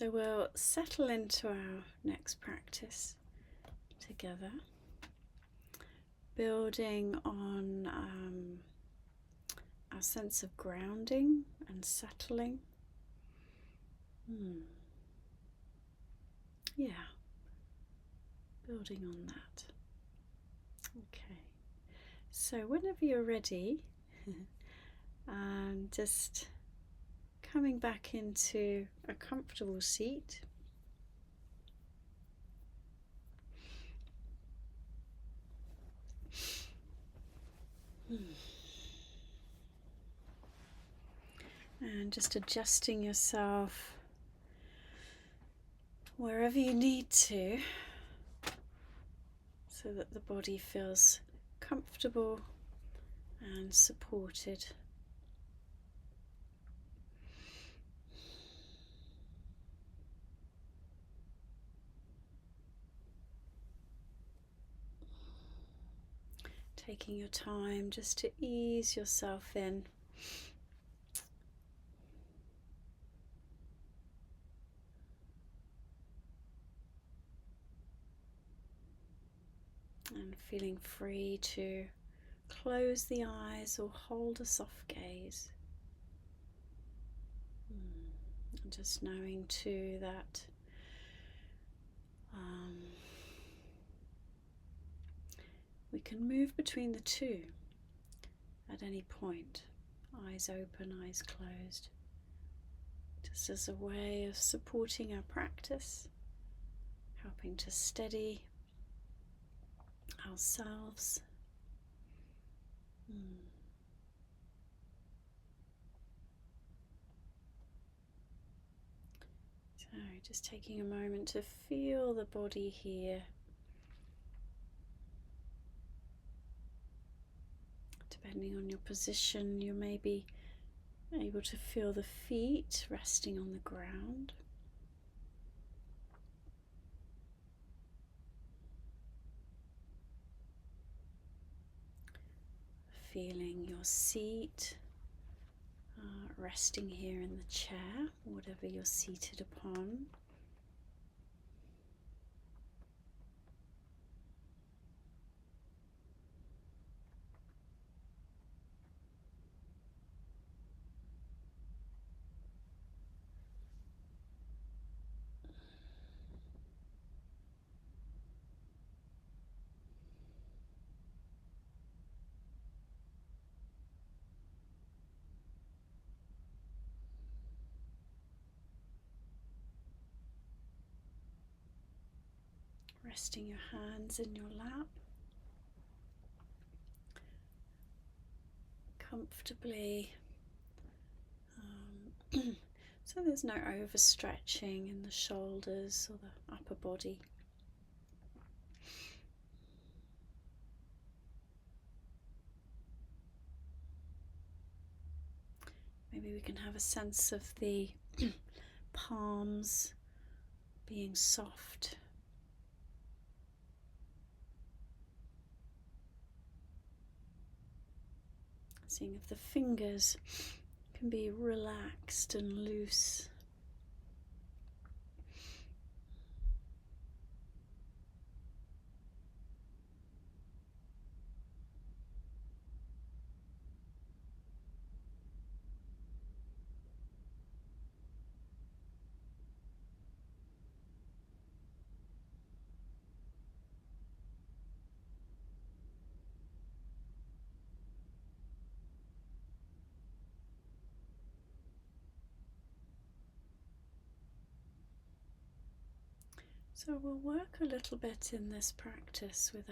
So we'll settle into our next practice together, building on our sense of grounding and settling. Yeah, building on that. Okay, so whenever you're ready, just coming back into a comfortable seat. And just adjusting yourself wherever you need to, so that the body feels comfortable and supported. Taking your time just to ease yourself in. And feeling free to close the eyes or hold a soft gaze. And just knowing too that we can move between the two at any point. Eyes open, eyes closed. Just as a way of supporting our practice, helping to steady ourselves. So just taking a moment to feel the body here. Depending on your position, you may be able to feel the feet resting on the ground. Feeling your seat resting here in the chair, whatever you're seated upon. Resting your hands in your lap, comfortably, so there's no overstretching in the shoulders or the upper body. Maybe we can have a sense of the palms being soft. Seeing if the fingers can be relaxed and loose. So we'll work a little bit in this practice with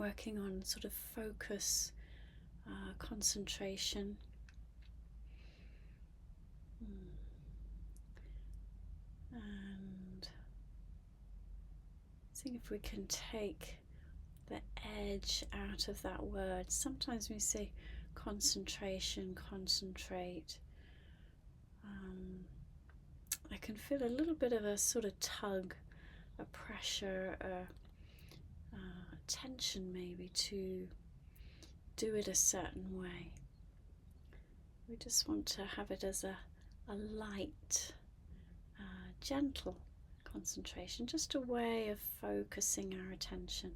working on sort of focus, concentration. And seeing if we can take the edge out of that word. Sometimes we say concentration, concentrate. I can feel a little bit of a sort of tug, a pressure, a tension maybe to do it a certain way. We just want to have it as a a light, gentle concentration, just a way of focusing our attention.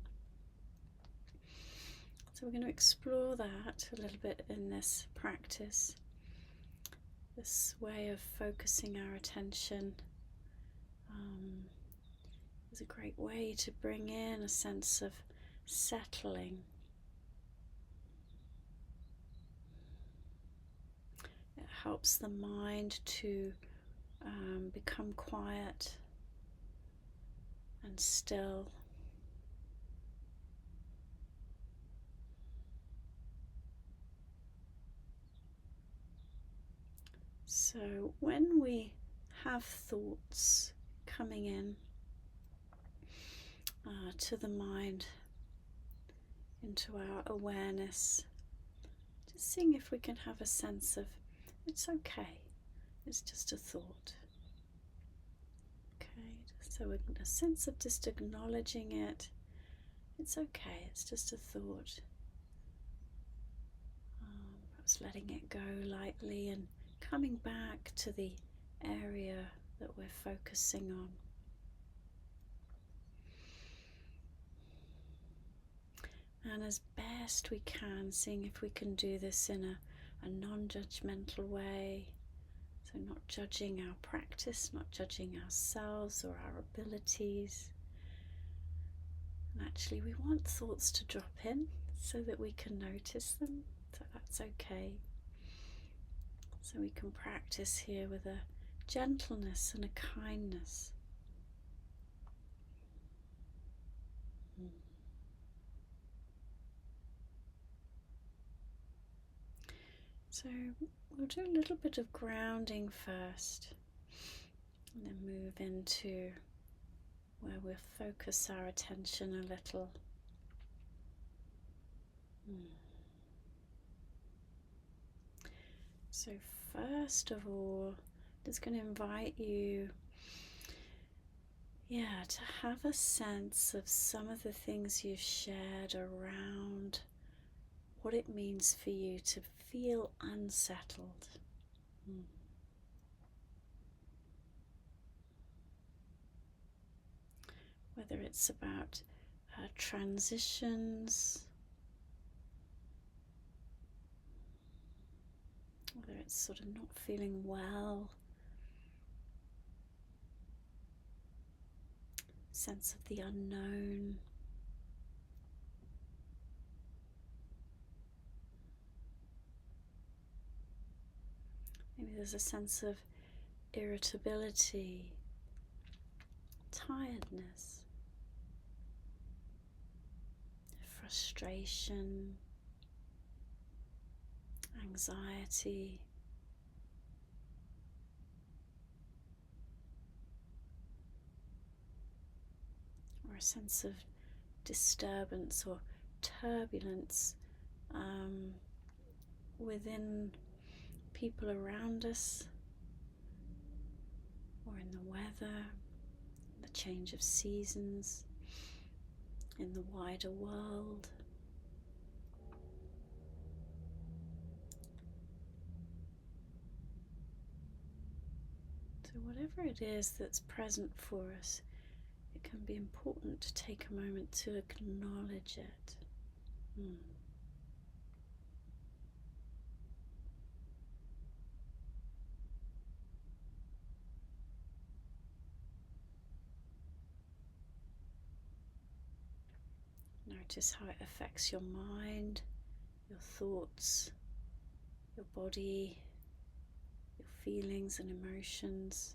So we're going to explore that a little bit in this practice. This way of focusing our attention is a great way to bring in a sense of settling. It helps the mind to become quiet and still. So when we have thoughts coming in to the mind, into our awareness, just seeing if we can have a sense of it's okay, it's just a thought. Okay, so a sense of just acknowledging it. It's okay, it's just a thought. Perhaps letting it go lightly and coming back to the area that we're focusing on. And as best we can, seeing if we can do this in a non-judgmental way. So not judging our practice, not judging ourselves or our abilities. And actually we want thoughts to drop in so that we can notice them, so that's okay. So we can practice here with a gentleness and a kindness. So we'll do a little bit of grounding first, and then move into where we'll focus our attention a little. So first of all, I'm just going to invite you to have a sense of some of the things you've shared around what it means for you to feel unsettled. Whether it's about transitions, whether it's sort of not feeling well, sense of the unknown. Maybe there's a sense of irritability, tiredness, frustration, anxiety, or a sense of disturbance or turbulence within people around us, or in the weather, the change of seasons, in the wider world. So whatever it is that's present for us, it can be important to take a moment to acknowledge it. Notice how it affects your mind, your thoughts, your body, your feelings and emotions.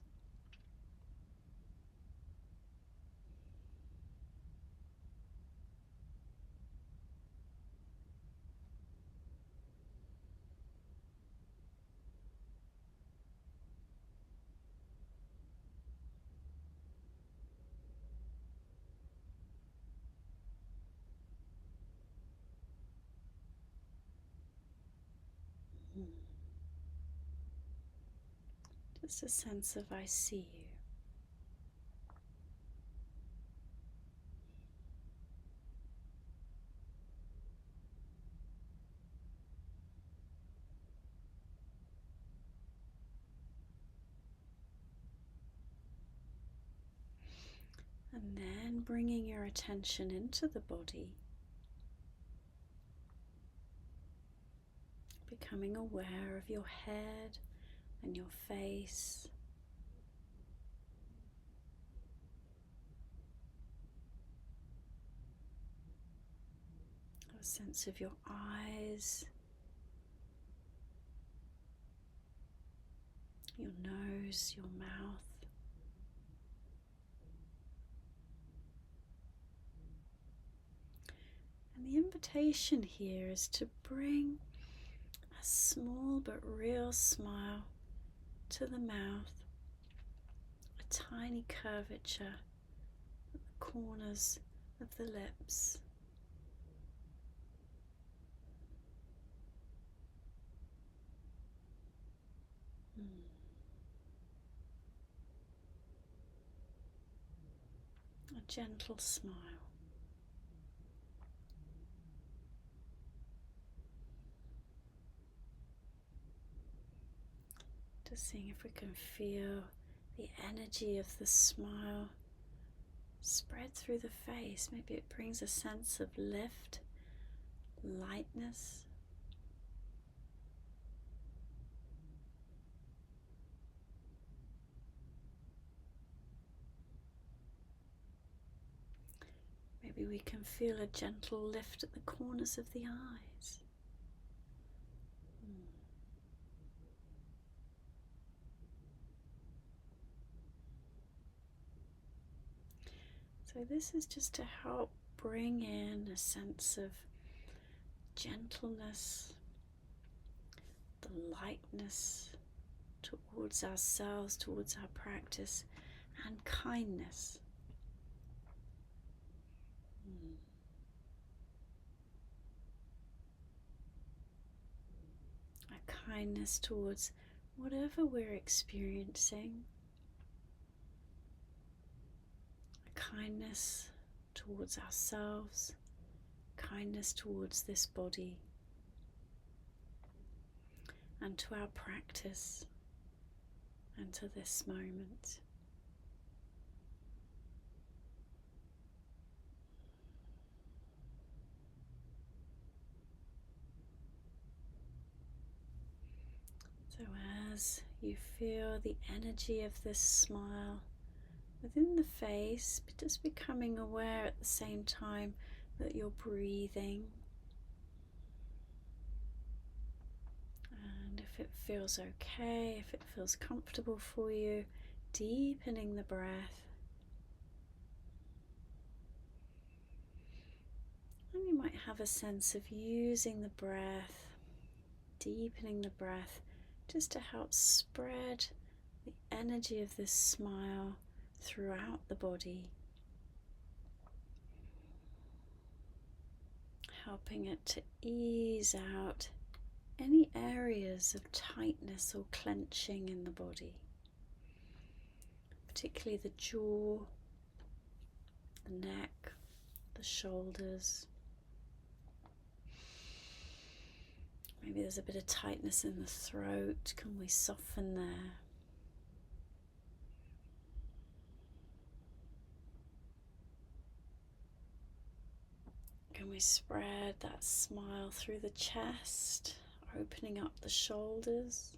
Just a sense of I see you. bringing your attention into the body, becoming aware of your head and your face. A sense of your eyes, your nose, your mouth. And the invitation here is to bring a small but real smile to the mouth, a tiny curvature at the corners of the lips. A gentle smile. Just seeing if we can feel the energy of the smile spread through the face. Maybe it brings a sense of lift, lightness. Maybe we can feel a gentle lift at the corners of the eyes. So this is just to help bring in a sense of gentleness, the lightness towards ourselves, towards our practice, and kindness. A kindness towards whatever we're experiencing. A kindness towards ourselves, kindness towards this body, and to our practice, and to this moment. So as you feel the energy of this smile within the face, just becoming aware at the same time that you're breathing. And if it feels okay, if it feels comfortable for you, deepening the breath. And you might have a sense of using the breath, deepening the breath, just to help spread the energy of this smile throughout the body, helping it to ease out any areas of tightness or clenching in the body, particularly the jaw, the neck, the shoulders. Maybe there's a bit of tightness in the throat. Can we soften there? Can we spread that smile through the chest, opening up the shoulders?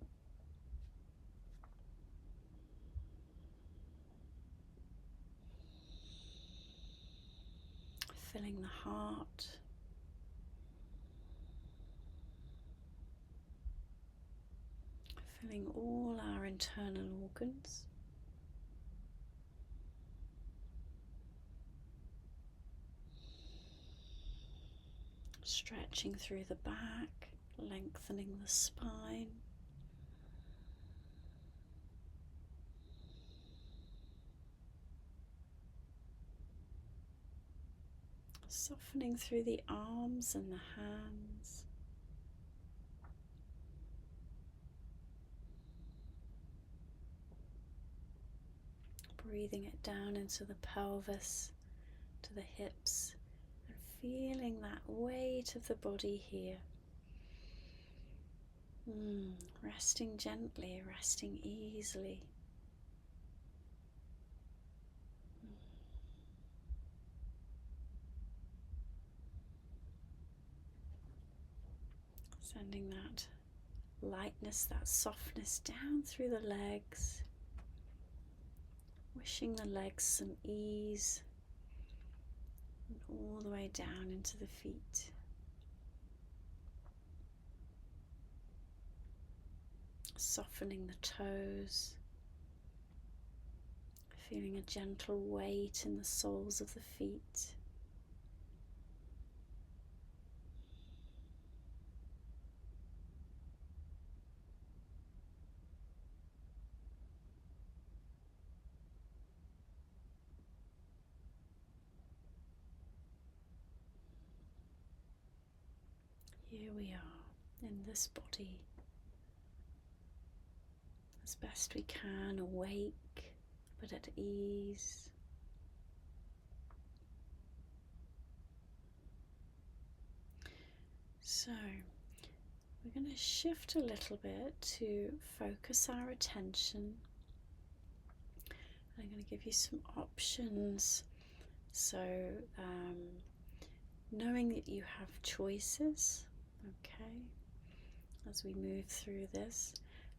Filling the heart. Filling all our internal organs. Stretching through the back, lengthening the spine. Softening through the arms and the hands. Breathing it down into the pelvis, to the hips, and feeling that weight of the body here. Resting gently, resting easily. Sending that lightness, that softness down through the legs, wishing the legs some ease, and all the way down into the feet. Softening the toes, feeling a gentle weight in the soles of the feet. Here we are in this body, as best we can, awake but at ease. So we're going to shift a little bit to focus our attention. I'm going to give you some options. So knowing that you have choices, okay, as we move through this,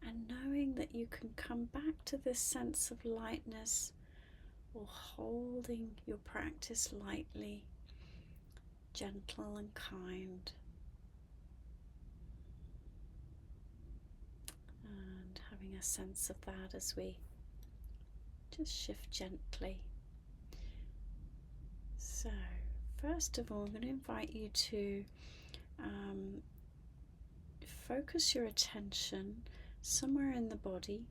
and knowing that you can come back to this sense of lightness or holding your practice lightly, gentle and kind, and having a sense of that as we just shift gently. So first of all, I'm going to invite you to focus your attention somewhere in the body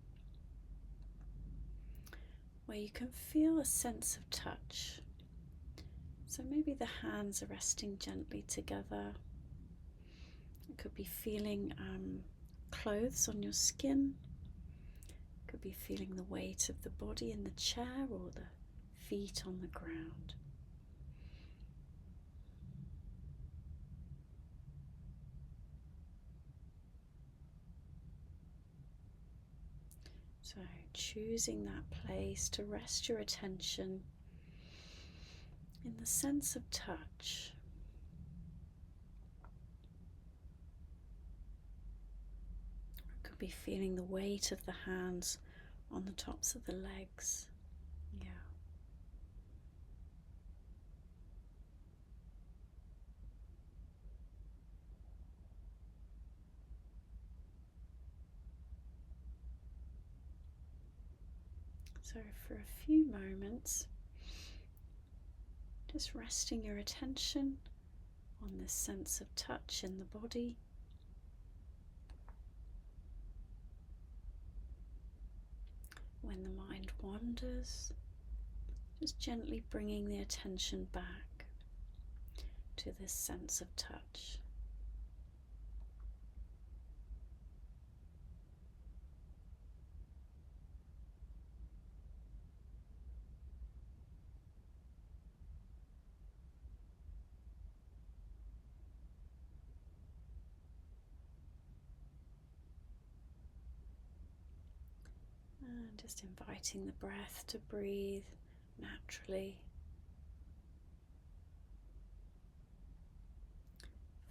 where you can feel a sense of touch. So maybe the hands are resting gently together. It could be feeling clothes on your skin. It could be feeling the weight of the body in the chair or the feet on the ground. So choosing that place to rest your attention in the sense of touch. It could be feeling the weight of the hands on the tops of the legs. Yeah. So for a few moments, just resting your attention on this sense of touch in the body. When the mind wanders, just gently bringing the attention back to this sense of touch. And just inviting the breath to breathe naturally.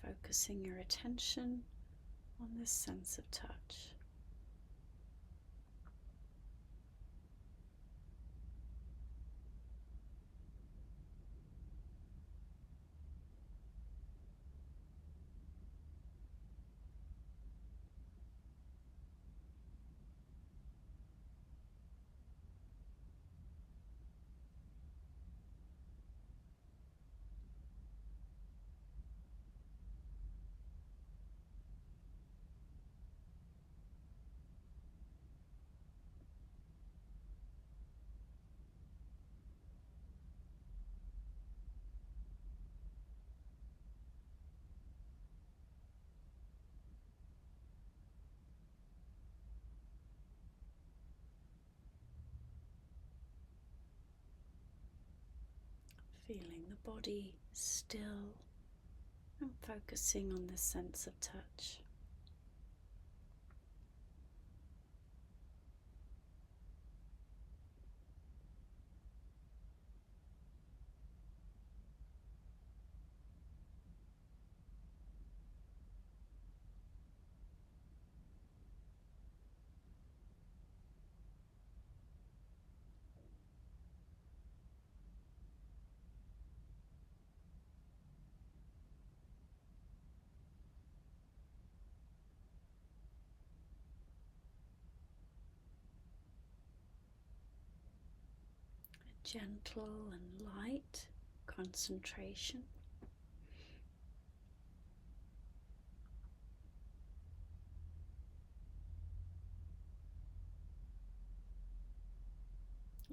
Focusing your attention on this sense of touch. Feeling the body still and focusing on this sense of touch. gentle and light concentration.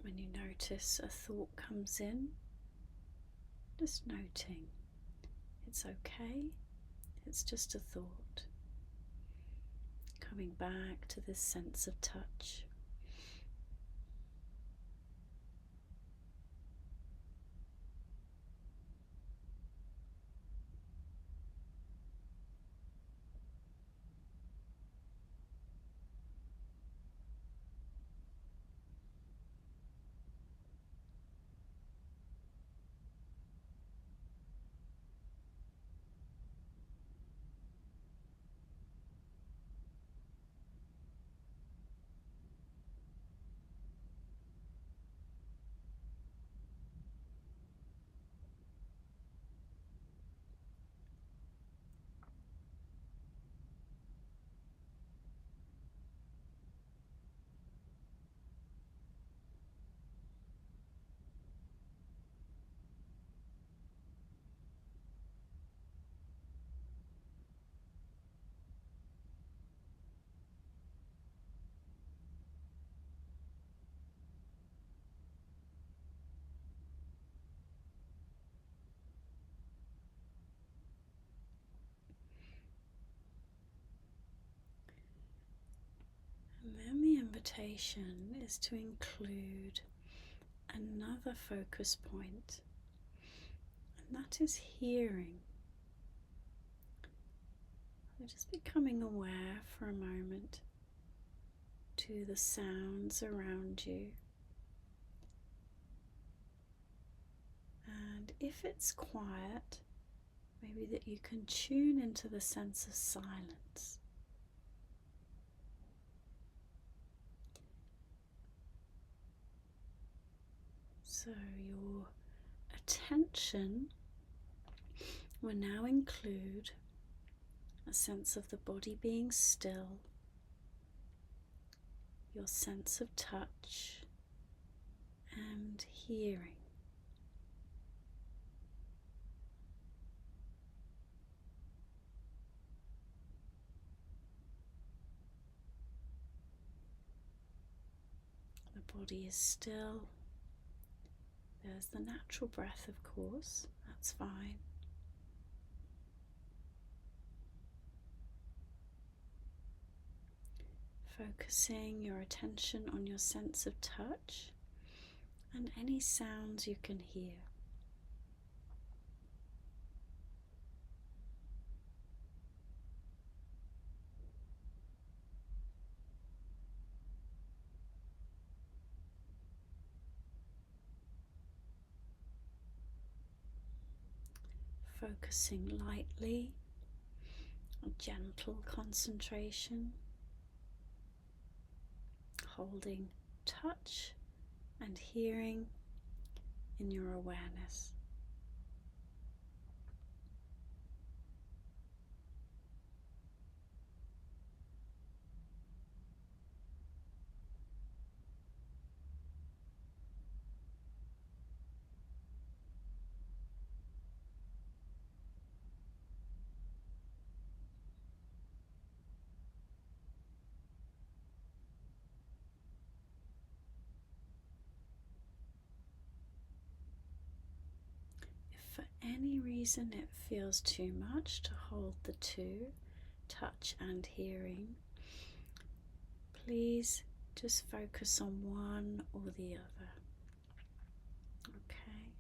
When you notice a thought comes in, just noting it's okay, it's just a thought. Coming back to this sense of touch. And then the invitation is to include another focus point, and that is hearing. So just becoming aware for a moment to the sounds around you. And if it's quiet, maybe that you can tune into the sense of silence. So your attention will now include a sense of the body being still, your sense of touch, and hearing. The body is still. There's the natural breath, of course, that's fine. Focusing your attention on your sense of touch and any sounds you can hear. Focusing lightly, a gentle concentration, holding touch and hearing in your awareness. If for any reason it feels too much to hold the two, touch and hearing, please just focus on one or the other. Okay?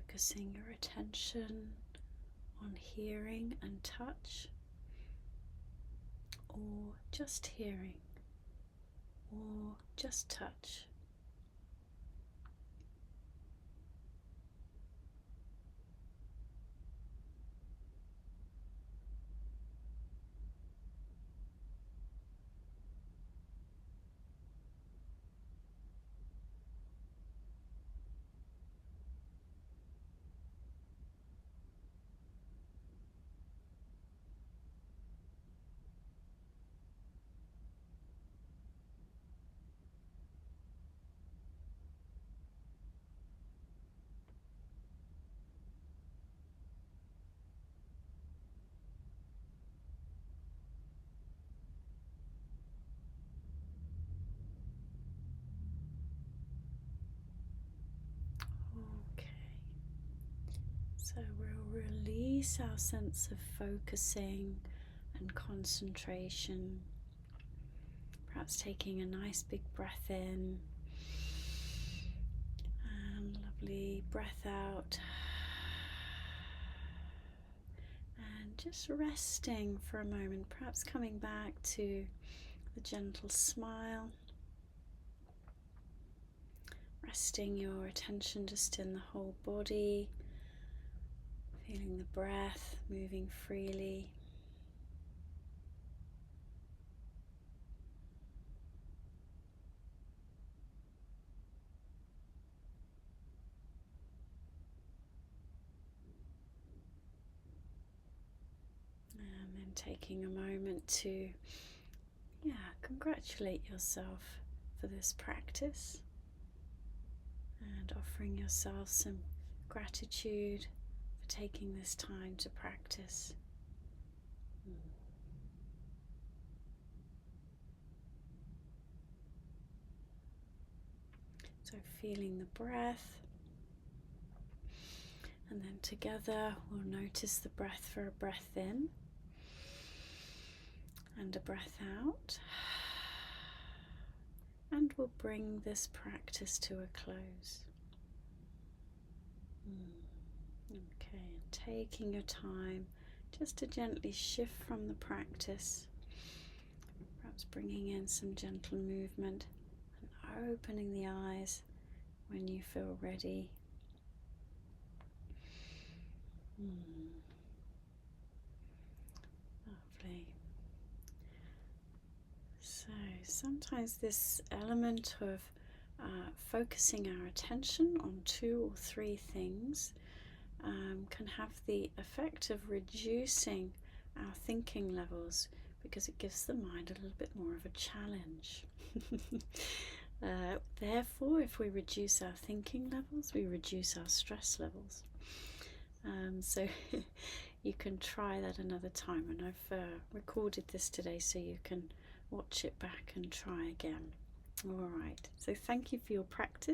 Focusing your attention on hearing and touch, or just hearing, or just touch. So we'll release our sense of focusing and concentration, perhaps taking a nice big breath in and lovely breath out, and just resting for a moment, perhaps coming back to the gentle smile, resting your attention just in the whole body, feeling the breath moving freely. And then taking a moment to, congratulate yourself for this practice and offering yourself some gratitude for taking this time to practice. So feeling the breath, and then together we'll notice the breath for a breath in and a breath out, and we'll bring this practice to a close. Okay, and taking your time just to gently shift from the practice, perhaps bringing in some gentle movement and opening the eyes when you feel ready. Lovely. So sometimes this element of focusing our attention on 2 or 3 things can have the effect of reducing our thinking levels, because it gives the mind a little bit more of a challenge. Therefore, if we reduce our thinking levels, we reduce our stress levels. So you can try that another time, and I've recorded this today so you can watch it back and try again. Alright, so thank you for your practice.